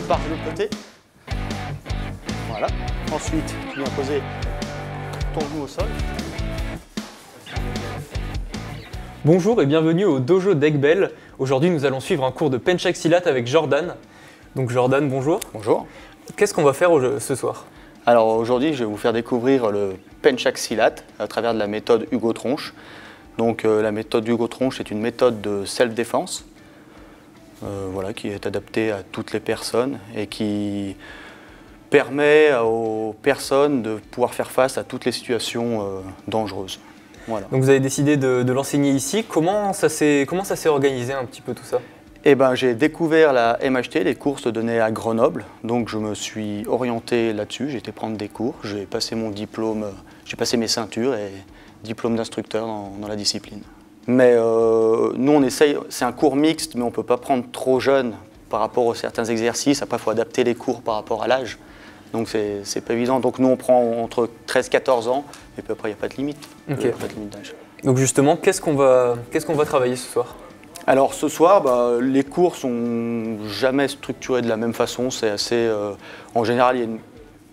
pars de l'autre côté. Voilà. Ensuite, tu viens poser ton genou au sol. Bonjour et bienvenue au dojo d'Egbel. Aujourd'hui, nous allons suivre un cours de Penchak Silat avec Jordan. Donc Jordan, bonjour. Bonjour. Qu'est-ce qu'on va faire ce soir? Alors aujourd'hui, je vais vous faire découvrir le Penchak Silat à travers de la méthode Hugo Tronche. Donc la méthode Hugo Tronche est une méthode de self-défense voilà, qui est adaptée à toutes les personnes et qui permet aux personnes de pouvoir faire face à toutes les situations dangereuses. Voilà. Donc vous avez décidé de l'enseigner ici. Comment ça s'est organisé un petit peu tout ça? Eh ben, j'ai découvert la MHT, les cours se donnaient à Grenoble, donc je me suis orienté là-dessus, j'ai été prendre des cours, j'ai passé mon diplôme, j'ai passé mes ceintures et diplôme d'instructeur dans la discipline. Mais nous on essaye, c'est un cours mixte, mais on ne peut pas prendre trop jeune par rapport à certains exercices, après il faut adapter les cours par rapport à l'âge, donc c'est pas évident. Donc nous on prend entre 13 et 14 ans, et puis après il n'y a pas de limite, Okay. pas de limite d'âge. Donc justement, qu'est-ce qu'on va travailler ce soir? Alors ce soir, les cours sont jamais structurés de la même façon. C'est assez, en général, il y a une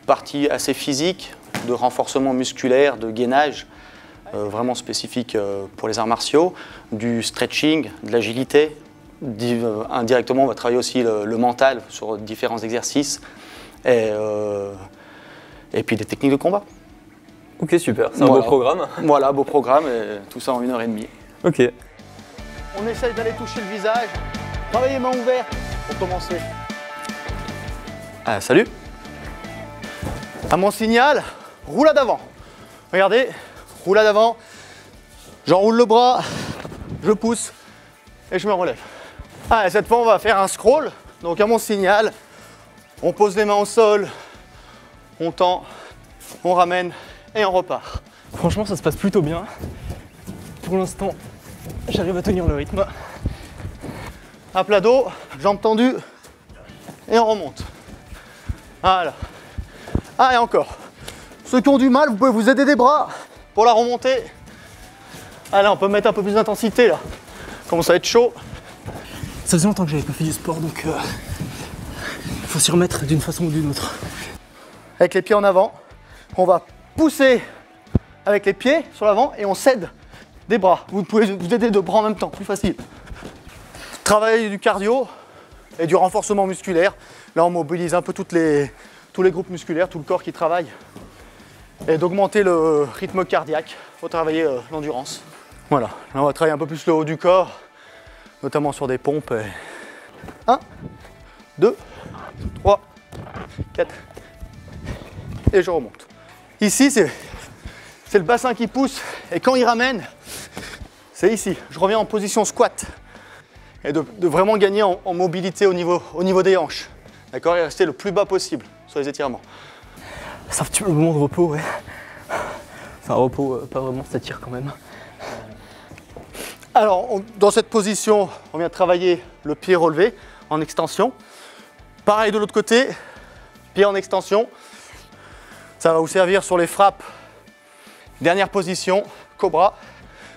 partie assez physique, de renforcement musculaire, de gainage, vraiment spécifique pour les arts martiaux, du stretching, de l'agilité. Indirectement, on va travailler aussi le mental sur différents exercices et puis des techniques de combat. Ok, super, c'est un beau programme. Voilà, beau programme et tout ça en 1h30. Ok. On essaye d'aller toucher le visage. Travaillez main ouverte pour commencer. Ah, salut. À mon signal, roulade avant. Regardez, roulade avant. J'enroule le bras, je pousse et je me relève. Ah, et cette fois, on va faire un scroll. Donc à mon signal, on pose les mains au sol, on tend, on ramène et on repart. Franchement, ça se passe plutôt bien. Pour l'instant, j'arrive à tenir le rythme. À plat dos, jambes tendues et on remonte. Voilà. Ah, et encore. Ceux qui ont du mal, vous pouvez vous aider des bras pour la remontée. Allez, on peut mettre un peu plus d'intensité là. Commence à être chaud. Ça faisait longtemps que j'avais pas fait du sport, donc il faut s'y remettre d'une façon ou d'une autre. Avec les pieds en avant, on va pousser avec les pieds sur l'avant et on cède des bras. Vous pouvez vous aider de bras en même temps, plus facile. Travailler du cardio et du renforcement musculaire. Là, on mobilise un peu tous les groupes musculaires, tout le corps qui travaille. Et d'augmenter le rythme cardiaque. Il faut travailler l'endurance. Voilà, là, on va travailler un peu plus le haut du corps, notamment sur des pompes. 1, 2, 3, 4. Et je remonte. Ici, c'est le bassin qui pousse et quand il ramène, c'est ici. Je reviens en position squat et de vraiment gagner en mobilité au niveau des hanches. D'accord, et rester le plus bas possible sur les étirements. C'est un petit moment de repos, ouais. C'est un repos pas vraiment statique quand même. Alors, dans cette position, on vient travailler le pied relevé en extension. Pareil de l'autre côté, pied en extension. Ça va vous servir sur les frappes. Dernière position, cobra.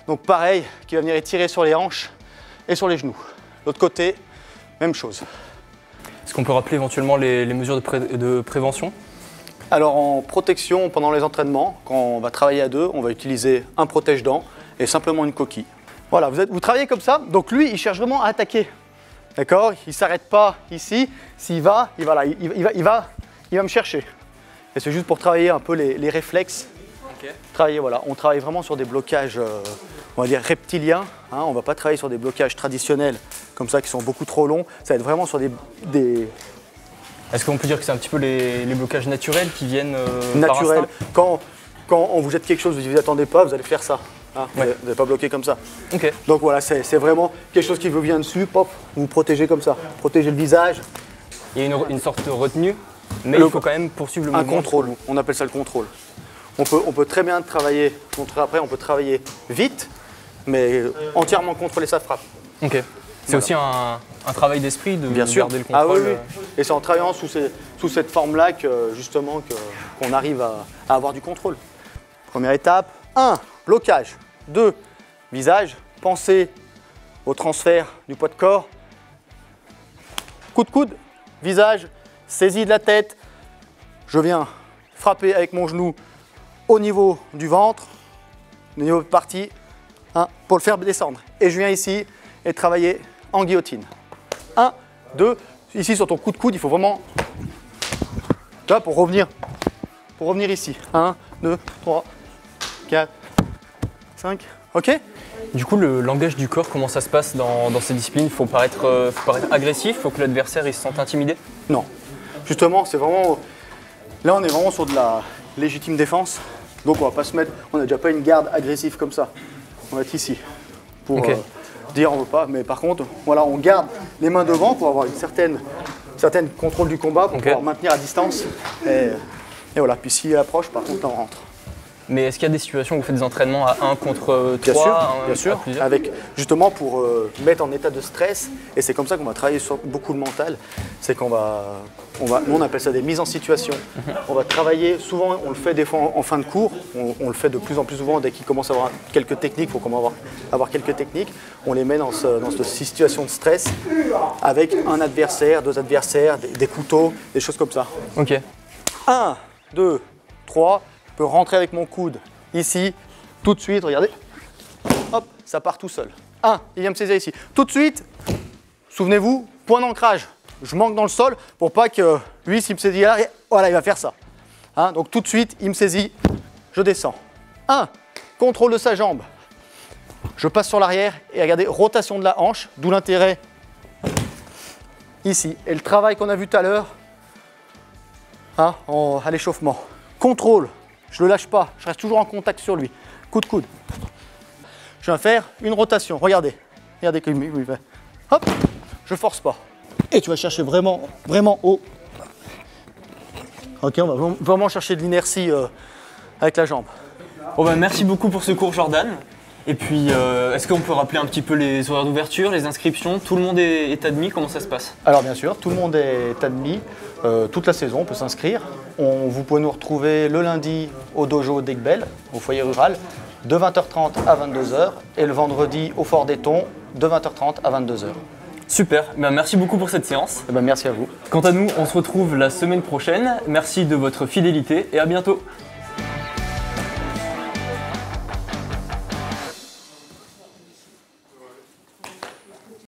Donc pareil, qui va venir étirer sur les hanches et sur les genoux. L'autre côté, même chose. Est-ce qu'on peut rappeler éventuellement les mesures de prévention? Alors en protection pendant les entraînements, quand on va travailler à deux, on va utiliser un protège-dents et simplement une coquille. Voilà, vous travaillez comme ça, donc lui il cherche vraiment à attaquer. D'accord? Il ne s'arrête pas ici, s'il va, il va me chercher. Et c'est juste pour travailler un peu les réflexes. Okay. Voilà. On travaille vraiment sur des blocages, on va dire reptiliens. Hein. On ne va pas travailler sur des blocages traditionnels comme ça qui sont beaucoup trop longs. Ça va être vraiment sur des... Est-ce qu'on peut dire que c'est un petit peu les blocages naturels qui viennent naturels. Quand on vous jette quelque chose, vous ne vous attendez pas, vous allez faire ça. Hein. Ouais. Vous n'allez pas bloquer comme ça. Okay. Donc voilà, c'est vraiment quelque chose qui vous vient dessus, pop, vous vous protégez comme ça. Protégez le visage. Il y a une sorte de retenue, mais il faut quand même poursuivre le mouvement. Un contrôle, on appelle ça le contrôle. On peut très bien travailler, après on peut travailler vite, mais entièrement contrôler sa frappe. Ok. C'est aussi un travail d'esprit de bien sûr. Garder le contrôle. Ah oui, oui. Et c'est en travaillant sous cette forme-là justement qu'on arrive à avoir du contrôle. Première étape, 1, blocage. 2, visage. Pensez au transfert du poids de corps. Coup de coude, visage, saisie de la tête. Je viens frapper avec mon genou au niveau du ventre, au niveau de partie, hein, pour le faire descendre. Et je viens ici et travailler en guillotine. 1, 2, ici sur ton coup de coude, il faut vraiment, là, pour revenir ici. 1, 2, 3, 4, 5, ok? Du coup, le langage du corps, comment ça se passe dans ces disciplines? Faut paraître agressif, faut que l'adversaire il se sente intimidé? Non, justement, c'est vraiment, là on est vraiment sur de la légitime défense, donc on va pas se mettre, on n'a déjà pas une garde agressive comme ça. On va être ici pour dire on veut pas, mais par contre, voilà, on garde les mains devant pour avoir une certaine contrôle du combat, pour pouvoir maintenir à distance. Et voilà, puis s'il approche, par contre, là, on rentre. Mais est-ce qu'il y a des situations où vous faites des entraînements à 1 contre 3? Bien sûr, avec, justement pour mettre en état de stress, et c'est comme ça qu'on va travailler sur beaucoup le mental, c'est qu'on va, nous on appelle ça des mises en situation. On va travailler, souvent on le fait des fois en fin de cours, on le fait de plus en plus souvent dès qu'il commence à avoir quelques techniques, il faut avoir quelques techniques, on les met dans cette situation de stress avec un adversaire, 2 adversaires, des couteaux, des choses comme ça. Ok. 1, 2, 3. Je peux rentrer avec mon coude ici, tout de suite, regardez, hop, ça part tout seul. 1, il vient me saisir ici. Tout de suite, souvenez-vous, point d'ancrage. Je manque dans le sol pour pas que lui, s'il me saisit là, voilà, il va faire ça. Hein, donc tout de suite, il me saisit, je descends. 1, contrôle de sa jambe. Je passe sur l'arrière et regardez, rotation de la hanche, d'où l'intérêt ici. Et le travail qu'on a vu tout à l'heure, hein, à l'échauffement. Contrôle. Je ne le lâche pas, je reste toujours en contact sur lui. Coup de coude. Je viens faire une rotation, regardez. Regardez comme il fait. Hop, je force pas. Et tu vas chercher vraiment haut. Ok, on va vraiment chercher de l'inertie avec la jambe. Bon bah, merci beaucoup pour ce cours, Jordan. Et puis, est-ce qu'on peut rappeler un petit peu les horaires d'ouverture, les inscriptions? Tout le monde est admis, comment ça se passe? Alors bien sûr, tout le monde est admis. Toute la saison, on peut s'inscrire. Vous pouvez nous retrouver le lundi au dojo d'Aigbel, au foyer rural, de 20h30 à 22h. Et le vendredi au Fort d'Eton, de 20h30 à 22h. Super, ben, merci beaucoup pour cette séance. Et ben, merci à vous. Quant à nous, on se retrouve la semaine prochaine. Merci de votre fidélité et à bientôt.